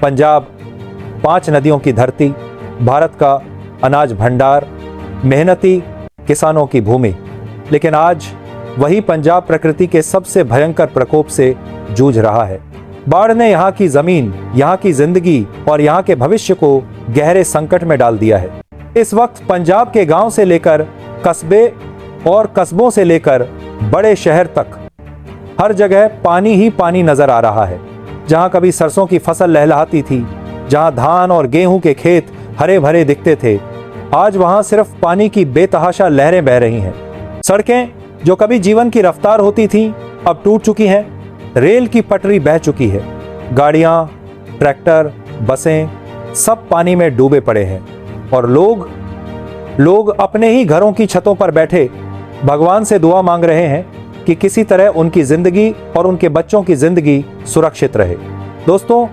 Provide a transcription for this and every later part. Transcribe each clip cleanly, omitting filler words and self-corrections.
पंजाब 5 नदियों की धरती, भारत का अनाज भंडार, मेहनती किसानों की भूमि। लेकिन आज वही पंजाब प्रकृति के सबसे भयंकर प्रकोप से जूझ रहा है। बाढ़ ने यहाँ की जमीन, यहाँ की जिंदगी और यहाँ के भविष्य को गहरे संकट में डाल दिया है। इस वक्त पंजाब के गांव से लेकर कस्बे और कस्बों से लेकर बड़े शहर तक हर जगह पानी ही पानी नजर आ रहा है। जहां कभी सरसों की फसल लहलहाती थी, जहां धान और गेहूं के खेत हरे भरे दिखते थे, आज वहां सिर्फ पानी की बेतहाशा लहरें बह रही हैं। सड़कें जो कभी जीवन की रफ्तार होती थीं, अब टूट चुकी हैं। रेल की पटरी बह चुकी है। गाड़ियां, ट्रैक्टर, बसें सब पानी में डूबे पड़े हैं। और लोग अपने ही घरों की छतों पर बैठे भगवान से दुआ मांग रहे हैं कि किसी तरह उनकी जिंदगी और उनके बच्चों की जिंदगी सुरक्षित रहे। दोस्तों,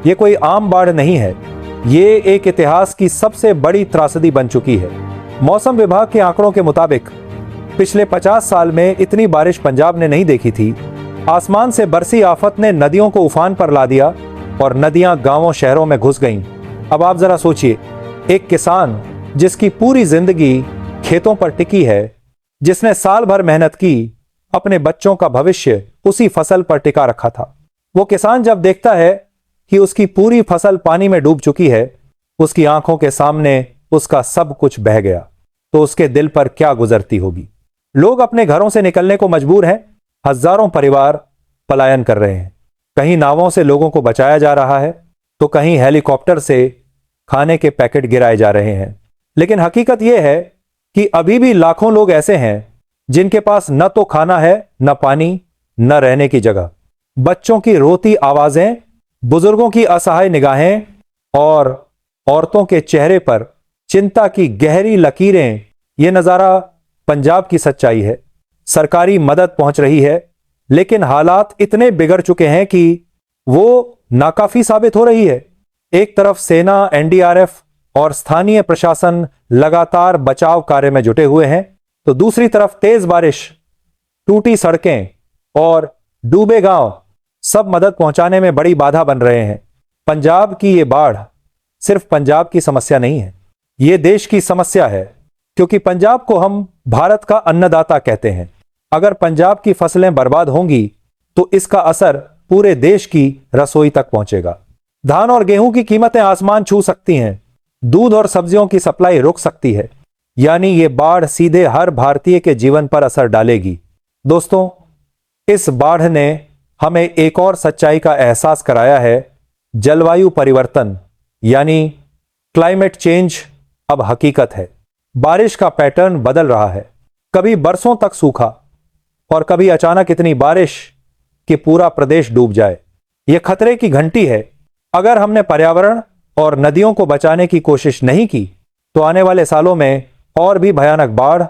ये कोई आम बाढ़ नहीं है, ये एक इतिहास की सबसे बड़ी त्रासदी बन चुकी है। मौसम विभाग के आंकड़ों के मुताबिक पिछले 50 साल में इतनी बारिश पंजाब ने नहीं देखी थी। आसमान से बरसी आफत ने नदियों को उफान पर ला दिया और नदियां गांवों शहरों में घुस गईं। अब आप जरा सोचिए, एक किसान जिसकी पूरी जिंदगी खेतों पर टिकी है, जिसने साल भर मेहनत की, अपने बच्चों का भविष्य उसी फसल पर टिका रखा था, वो किसान जब देखता है कि उसकी पूरी फसल पानी में डूब चुकी है, उसकी आंखों के सामने उसका सब कुछ बह गया, तो उसके दिल पर क्या गुजरती होगी। लोग अपने घरों से निकलने को मजबूर हैं। हजारों परिवार पलायन कर रहे हैं। कहीं नावों से लोगों को बचाया जा रहा है, तो कहीं हेलीकॉप्टर से खाने के पैकेट गिराए जा रहे हैं। लेकिन हकीकत यह है कि अभी भी लाखों लोग ऐसे हैं जिनके पास न तो खाना है, न पानी, न रहने की जगह। बच्चों की रोती आवाजें, बुजुर्गों की असहाय निगाहें और औरतों के चेहरे पर चिंता की गहरी लकीरें, यह नजारा पंजाब की सच्चाई है। सरकारी मदद पहुंच रही है, लेकिन हालात इतने बिगड़ चुके हैं कि वो नाकाफी साबित हो रही है। एक तरफ सेना, एनडीआरएफ और स्थानीय प्रशासन लगातार बचाव कार्य में जुटे हुए हैं, तो दूसरी तरफ तेज बारिश, टूटी सड़कें और डूबे गांव सब मदद पहुंचाने में बड़ी बाधा बन रहे हैं। पंजाब की ये बाढ़ सिर्फ पंजाब की समस्या नहीं है, ये देश की समस्या है, क्योंकि पंजाब को हम भारत का अन्नदाता कहते हैं। अगर पंजाब की फसलें बर्बाद होंगी तो इसका असर पूरे देश की रसोई तक पहुंचेगा। धान और गेहूं की कीमतें आसमान छू सकती हैं, दूध और सब्जियों की सप्लाई रुक सकती है। यानी ये बाढ़ सीधे हर भारतीय के जीवन पर असर डालेगी। दोस्तों, इस बाढ़ ने हमें एक और सच्चाई का एहसास कराया है। जलवायु परिवर्तन यानी क्लाइमेट चेंज अब हकीकत है। बारिश का पैटर्न बदल रहा है। कभी बरसों तक सूखा और कभी अचानक इतनी बारिश कि पूरा प्रदेश डूब जाए। यह खतरे की घंटी है। अगर हमने पर्यावरण और नदियों को बचाने की कोशिश नहीं की तो आने वाले सालों में और भी भयानक बाढ़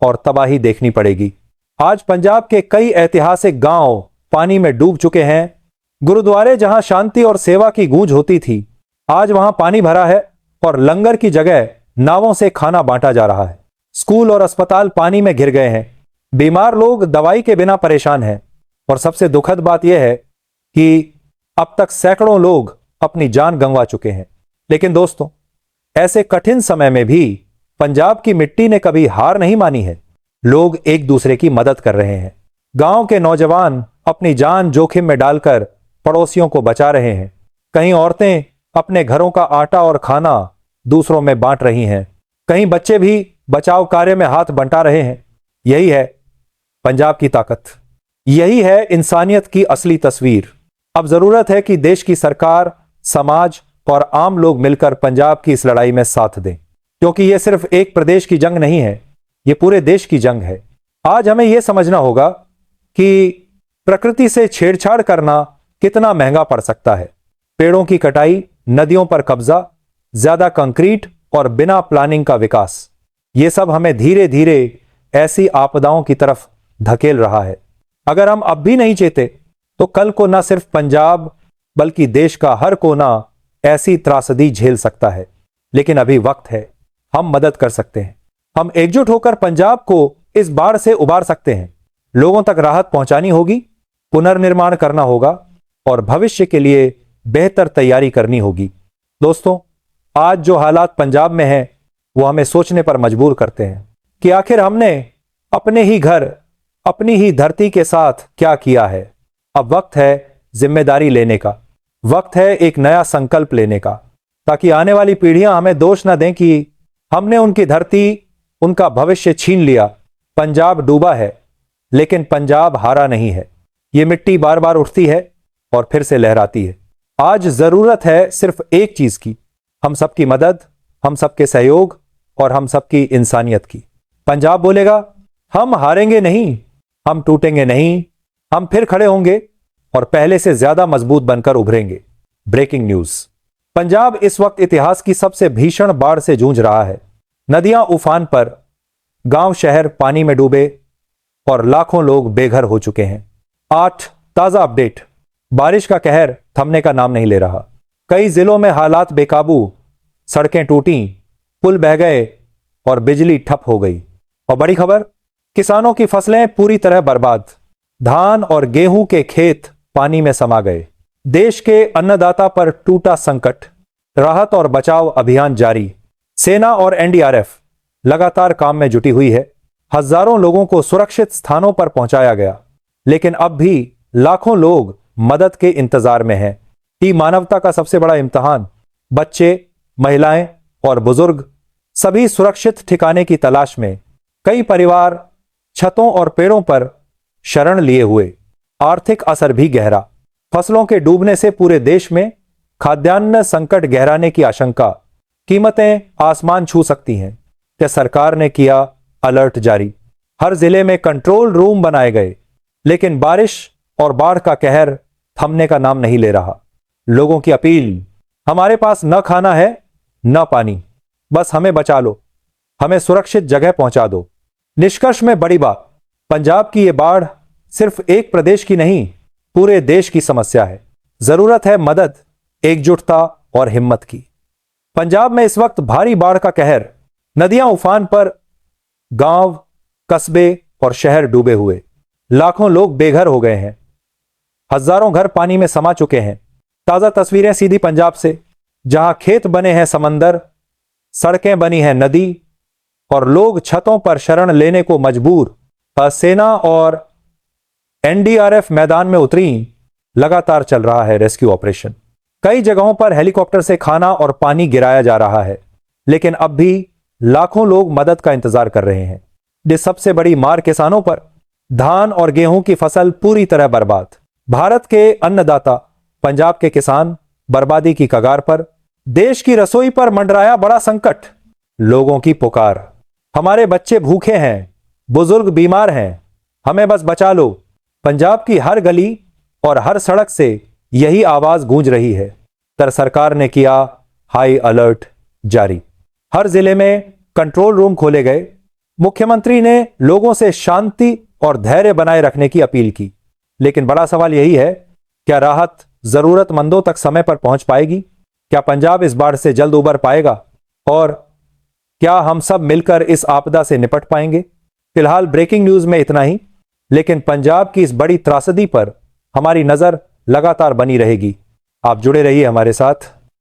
और तबाही देखनी पड़ेगी। आज पंजाब के कई ऐतिहासिक गांव पानी में डूब चुके हैं। गुरुद्वारे जहां शांति और सेवा की गूंज होती थी, आज वहां पानी भरा है और लंगर की जगह नावों से खाना बांटा जा रहा है। स्कूल और अस्पताल पानी में घिर गए हैं। बीमार लोग दवाई के बिना परेशान हैं। और सबसे दुखद बात यह है कि अब तक सैकड़ों लोग अपनी जान गंवा चुके हैं। लेकिन दोस्तों, ऐसे कठिन समय में भी पंजाब की मिट्टी ने कभी हार नहीं मानी है। लोग एक दूसरे की मदद कर रहे हैं। गांव के नौजवान अपनी जान जोखिम में डालकर पड़ोसियों को बचा रहे हैं। कहीं औरतें अपने घरों का आटा और खाना दूसरों में बांट रही हैं। कहीं बच्चे भी बचाव कार्य में हाथ बंटा रहे हैं। यही है पंजाब की ताकत। यही है इंसानियत की असली तस्वीर। अब जरूरत है कि देश की सरकार, समाज और आम लोग मिलकर पंजाब की इस लड़ाई में साथ दें, क्योंकि यह सिर्फ एक प्रदेश की जंग नहीं है, यह पूरे देश की जंग है। आज हमें यह समझना होगा कि प्रकृति से छेड़छाड़ करना कितना महंगा पड़ सकता है। पेड़ों की कटाई, नदियों पर कब्जा, ज्यादा कंक्रीट और बिना प्लानिंग का विकास, यह सब हमें धीरे धीरे ऐसी आपदाओं की तरफ धकेल रहा है। अगर हम अब भी नहीं चेते तो कल को न सिर्फ पंजाब बल्कि देश का हर कोना ऐसी त्रासदी झेल सकता है। लेकिन अभी वक्त है, हम मदद कर सकते हैं। हम एकजुट होकर पंजाब को इस बाढ़ से उबार सकते हैं। लोगों तक राहत पहुंचानी होगी, पुनर्निर्माण करना होगा और भविष्य के लिए बेहतर तैयारी करनी होगी। दोस्तों, आज जो हालात पंजाब में हैं वो हमें सोचने पर मजबूर करते हैं कि आखिर हमने अपने ही घर, अपनी ही धरती के साथ क्या किया है। अब वक्त है जिम्मेदारी लेने का, वक्त है एक नया संकल्प लेने का, ताकि आने वाली पीढ़ियां हमें दोष न दें कि हमने उनकी धरती, उनका भविष्य छीन लिया। पंजाब डूबा है, लेकिन पंजाब हारा नहीं है। ये मिट्टी बार बार उठती है और फिर से लहराती है। आज जरूरत है सिर्फ एक चीज की, हम सबकी मदद, हम सबके सहयोग और हम सबकी इंसानियत की। पंजाब बोलेगा, हम हारेंगे नहीं, हम टूटेंगे नहीं, हम फिर खड़े होंगे और पहले से ज्यादा मजबूत बनकर उभरेंगे। Breaking news. पंजाब इस वक्त इतिहास की सबसे भीषण बाढ़ से जूझ रहा है। नदियां उफान पर, गांव शहर पानी में डूबे और लाखों लोग बेघर हो चुके हैं। 8 ताजा अपडेट। बारिश का कहर थमने का नाम नहीं ले रहा। कई जिलों में हालात बेकाबू, सड़कें टूटी, पुल बह गए और बिजली ठप हो गई। और बड़ी खबर, किसानों की फसलें पूरी तरह बर्बाद। धान और गेहूं के खेत पानी में समा गए। देश के अन्नदाता पर टूटा संकट। राहत और बचाव अभियान जारी। सेना और एनडीआरएफ लगातार काम में जुटी हुई है। हजारों लोगों को सुरक्षित स्थानों पर पहुंचाया गया, लेकिन अब भी लाखों लोग मदद के इंतजार में हैं। ये मानवता का सबसे बड़ा इम्तिहान। बच्चे, महिलाएं और बुजुर्ग सभी सुरक्षित ठिकाने की तलाश में। कई परिवार छतों और पेड़ों पर शरण लिए हुए। आर्थिक असर भी गहरा। फसलों के डूबने से पूरे देश में खाद्यान्न संकट गहराने की आशंका। कीमतें आसमान छू सकती हैं। क्या सरकार ने किया अलर्ट जारी। हर जिले में कंट्रोल रूम बनाए गए, लेकिन बारिश और बाढ़ का कहर थमने का नाम नहीं ले रहा। लोगों की अपील, हमारे पास न खाना है न पानी, बस हमें बचा लो, हमें सुरक्षित जगह पहुंचा दो। निष्कर्ष में बड़ी बात, पंजाब की यह बाढ़ सिर्फ एक प्रदेश की नहीं, पूरे देश की समस्या है। जरूरत है मदद, एकजुटता और हिम्मत की। पंजाब में इस वक्त भारी बाढ़ का कहर। नदियां उफान पर, गांव, कस्बे और शहर डूबे हुए। लाखों लोग बेघर हो गए हैं। हजारों घर पानी में समा चुके हैं। ताजा तस्वीरें सीधी पंजाब से, जहां खेत बने हैं समंदर, सड़कें बनी हैं नदी और लोग छतों पर शरण लेने को मजबूर। सेना और एनडीआरएफ मैदान में उतरी। लगातार चल रहा है रेस्क्यू ऑपरेशन। कई जगहों पर हेलीकॉप्टर से खाना और पानी गिराया जा रहा है, लेकिन अब भी लाखों लोग मदद का इंतजार कर रहे हैं। ये सबसे बड़ी मार किसानों पर। धान और गेहूं की फसल पूरी तरह बर्बाद। भारत के अन्नदाता पंजाब के किसान बर्बादी की कगार पर। देश की रसोई पर मंडराया बड़ा संकट। लोगों की पुकार, हमारे बच्चे भूखे हैं, बुजुर्ग बीमार हैं, हमें बस बचा लो। पंजाब की हर गली और हर सड़क से यही आवाज गूंज रही है। तर सरकार ने किया हाई अलर्ट जारी। हर जिले में कंट्रोल रूम खोले गए। मुख्यमंत्री ने लोगों से शांति और धैर्य बनाए रखने की अपील की। लेकिन बड़ा सवाल यही है, क्या राहत जरूरतमंदों तक समय पर पहुंच पाएगी? क्या पंजाब इस बाढ़ से जल्द उबर पाएगा? और क्या हम सब मिलकर इस आपदा से निपट पाएंगे? फिलहाल ब्रेकिंग न्यूज में इतना ही, लेकिन पंजाब की इस बड़ी त्रासदी पर हमारी नजर लगातार बनी रहेगी। आप जुड़े रहिए हमारे साथ।